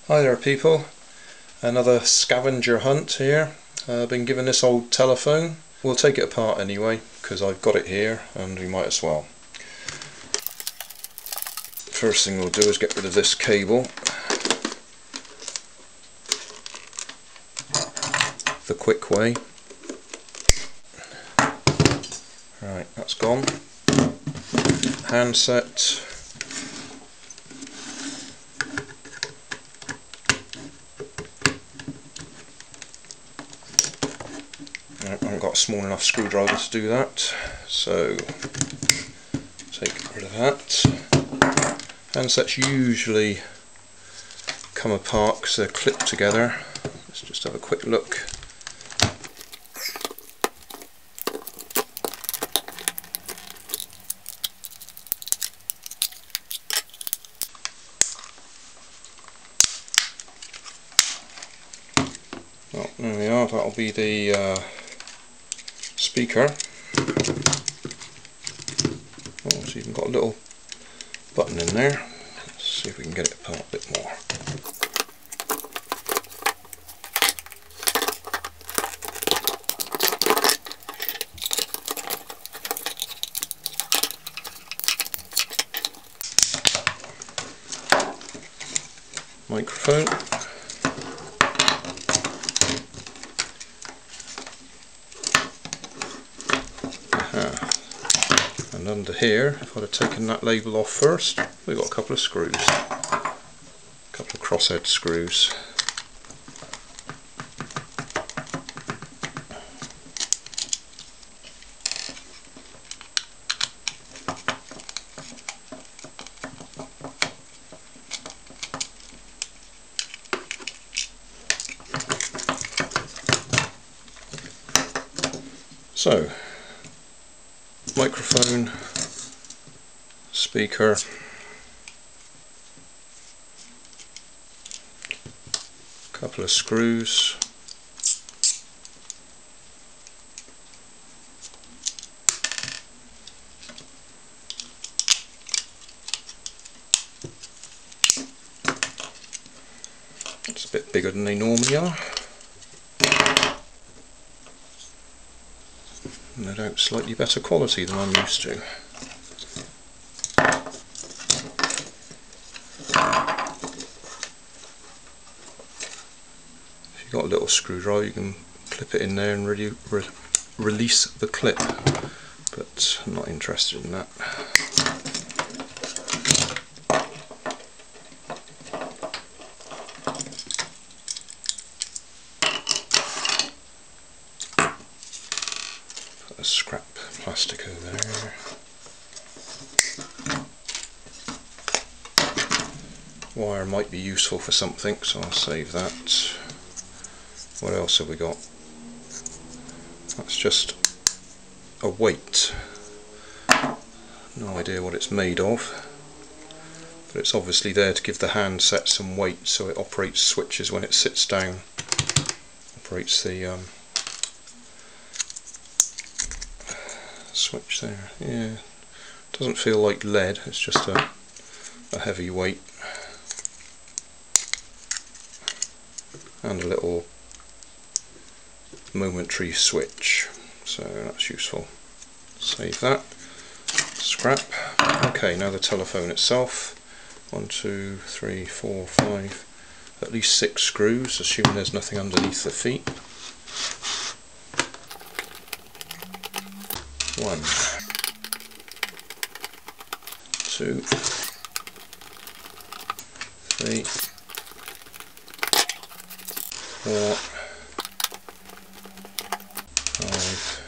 Hi there people, another scavenger hunt here. I've been given this old telephone. We'll take it apart anyway because I've got it here and we might as well. First thing we'll do is get rid of this cable. The quick way. Right, that's gone. Handset. I haven't got a small enough screwdriver to do that, so take rid of that. Handsets usually come apart because they're clipped together. Let's just have a quick look. Well, there we are, that'll be the speaker. Oh, it's even got a little button in there. Let's see if we can get it apart a bit more. Microphone. And under here, if I'd have taken that label off first, we've got a couple of screws. A couple of crosshead screws. So, microphone, speaker, couple of screws, it's a bit bigger than they normally are. No doubt slightly better quality than I'm used to. If you've got a little screwdriver you can clip it in there and really release the clip, but I'm not interested in that. Put a scrap plastic over there. Wire might be useful for something, so I'll save that. What else have we got? That's just a weight. No idea what it's made of, but it's obviously there to give the handset some weight so it operates switches when it sits down. Operates the switch there. Yeah, doesn't feel like lead, it's just a heavy weight. And a little momentary switch, so that's useful. Save that. Scrap. Okay, now the telephone itself. 1, 2, 3, 4, 5, at least 6 screws, assuming there's nothing underneath the feet. 1, 2, 3, 4, 5,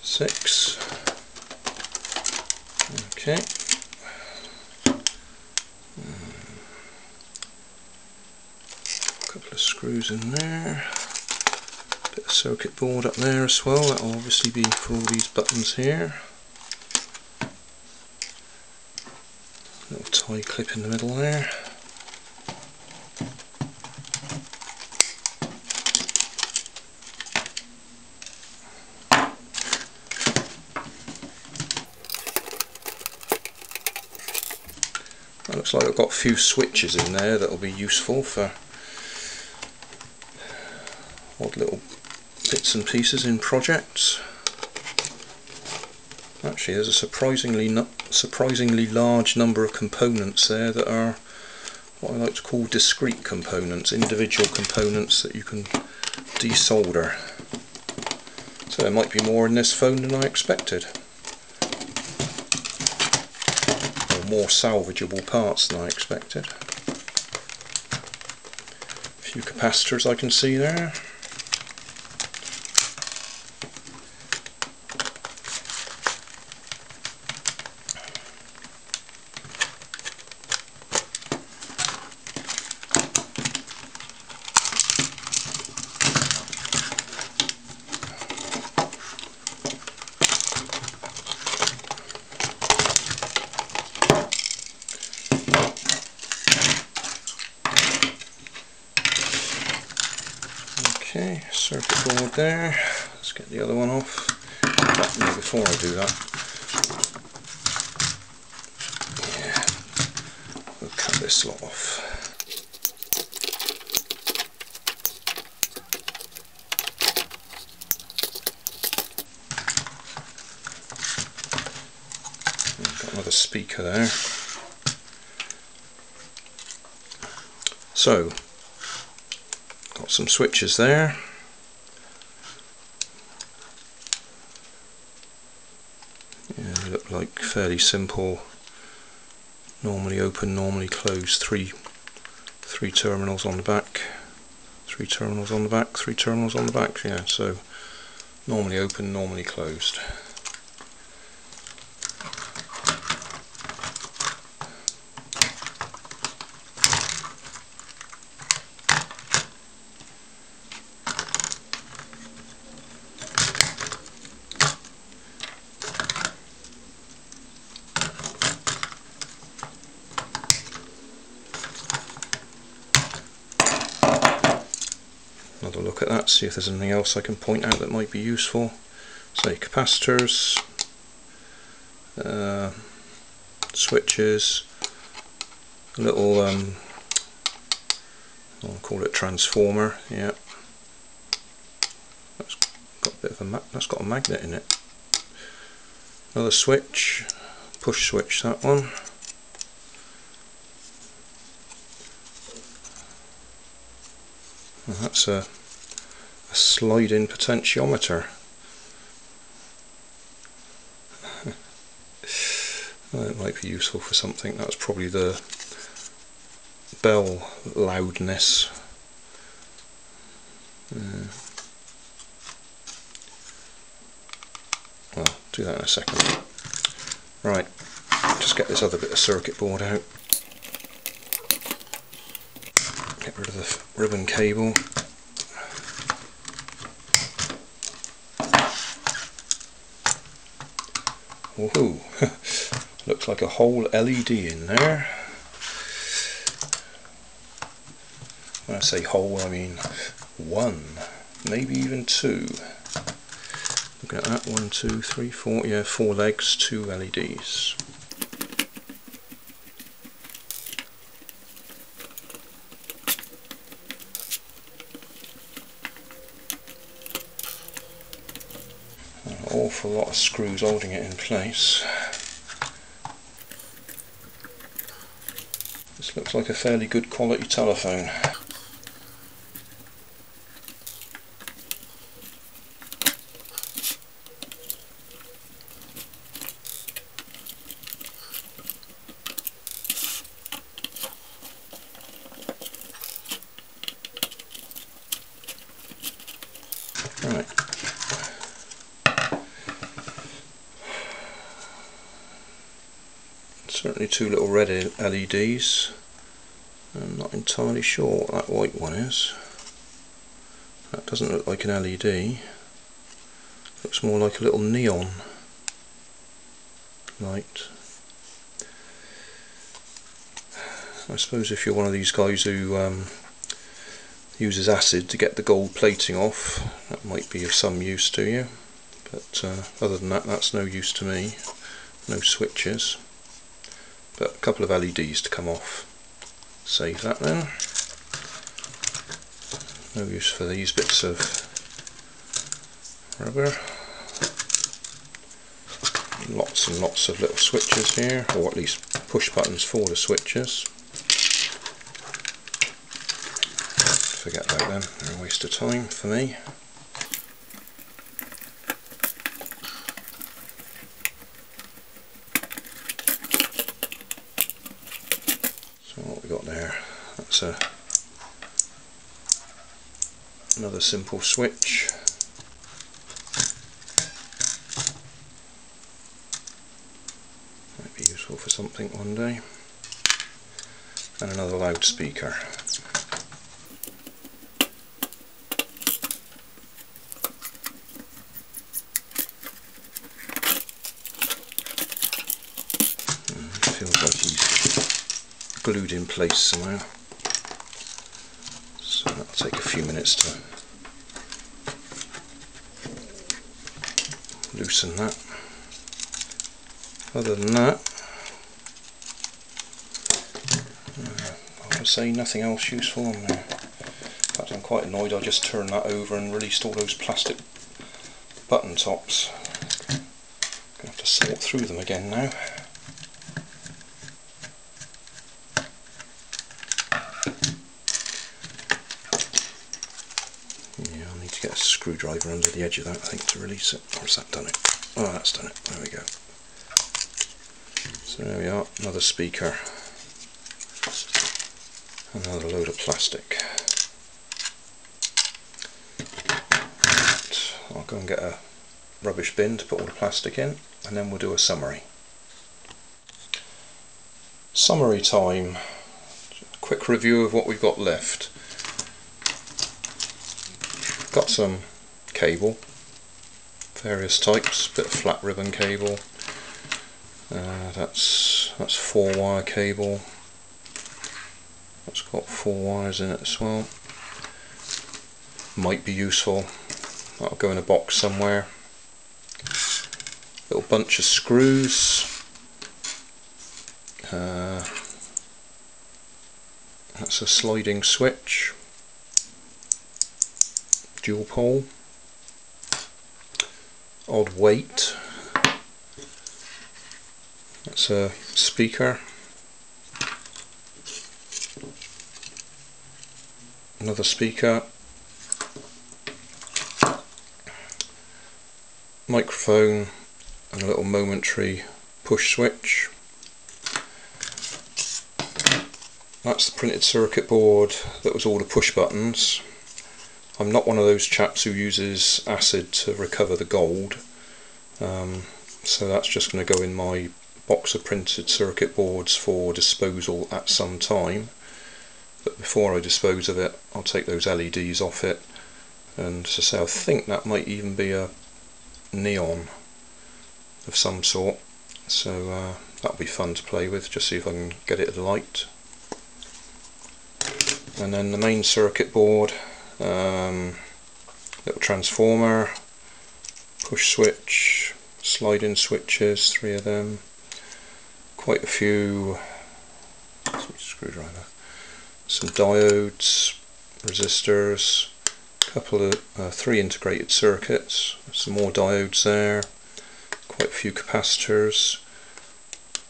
6. Okay. Couple of screws in there. Bit of circuit board up there as well. That'll obviously be for all these buttons here. Little tie clip in the middle there. Looks like I've got a few switches in there that will be useful for odd little bits and pieces in projects. Actually, there's a surprisingly large number of components there that are what I like to call discrete components, individual components that you can desolder. So there might be more in this phone than I expected, or more salvageable parts than I expected. A few capacitors I can see there. Okay, circuit board there. Let's get the other one off. No, before I do that, yeah, we'll cut this lot off. Got another speaker there. So, got some switches there. Yeah, they look like fairly simple, normally open, normally closed. Three terminals on the back, 3 terminals on the back, 3 terminals on the back. Yeah, so normally open, normally closed. Another look at that, see if there's anything else I can point out that might be useful. Say capacitors, switches, a little I'll call it transformer. Yeah, that's got a bit of that's got a magnet in it. Another switch, push switch, that one. And that's a slide-in potentiometer. That might be useful for something. That was probably the bell loudness. Well, do that in a second. Right, just get this other bit of circuit board out. Get rid of the ribbon cable. Woohoo! Looks like a whole LED in there. When I say whole, I mean 1, maybe even 2. Look at that, 1, 2, 3, 4, yeah, 4 legs, 2 LEDs. An awful lot of screws holding it in place. This looks like a fairly good quality telephone. Right. Certainly 2 little red LEDs. I'm not entirely sure what that white one is. That doesn't look like an LED. Looks more like a little neon light. I suppose if you're one of these guys who uses acid to get the gold plating off, that might be of some use to you. But other than that, that's no use to me. No switches. but a couple of LEDs to come off. Save that then. No use for these bits of rubber. Lots and lots of little switches here, or at least push buttons for the switches. Forget about them, they're a waste of time for me. So what we got there, that's another simple switch. Might be useful for something one day. And another loudspeaker. Feels like he's glued in place somehow. So that'll take a few minutes to loosen that. Other than that, I would say nothing else useful on there. In fact, I'm quite annoyed I just turned that over and released all those plastic button tops. I'm going to have to sort through them again now. Yeah, I'll need to get a screwdriver under the edge of that, I think, to release it. Or has that done it? Oh, that's done it. There we go. So there we are, another speaker. Another load of plastic. Right, I'll go and get a rubbish bin to put all the plastic in, and then we'll do a summary. Summary time. Quick review of what we've got left. Got some cable, various types, bit of flat ribbon cable. That's 4-wire cable. That's got 4 wires in it as well. Might be useful. That'll go in a box somewhere. Little bunch of screws. That's a sliding switch. Dual pole. Odd weight. That's a speaker. Another speaker. Microphone and a little momentary push switch. That's the printed circuit board that was all the push buttons. I'm not one of those chaps who uses acid to recover the gold, so that's just going to go in my box of printed circuit boards for disposal at some time. But before I dispose of it, I'll take those LEDs off it, and as I say, I think that might even be a neon of some sort, so that'll be fun to play with, just see if I can get it alight. And then the main circuit board, little transformer, push switch, slide-in switches, 3 of them, quite a few, screwdriver, some diodes, resistors, couple of 3 integrated circuits, some more diodes there, quite a few capacitors,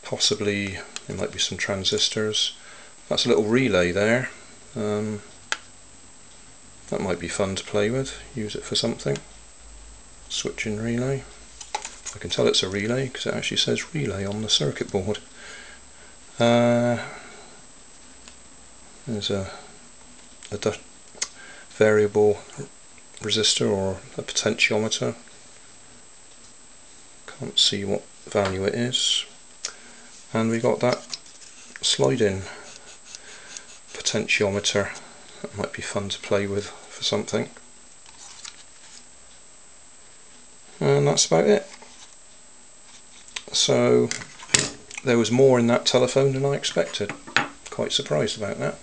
possibly there might be some transistors. That's a little relay there. That might be fun to play with, use it for something. Switching relay. I can tell it's a relay because it actually says relay on the circuit board. There's a variable resistor or a potentiometer. Can't see what value it is. And we got that slide-in potentiometer. That might be fun to play with for something. And that's about it. So there was more in that telephone than I expected. Quite surprised about that.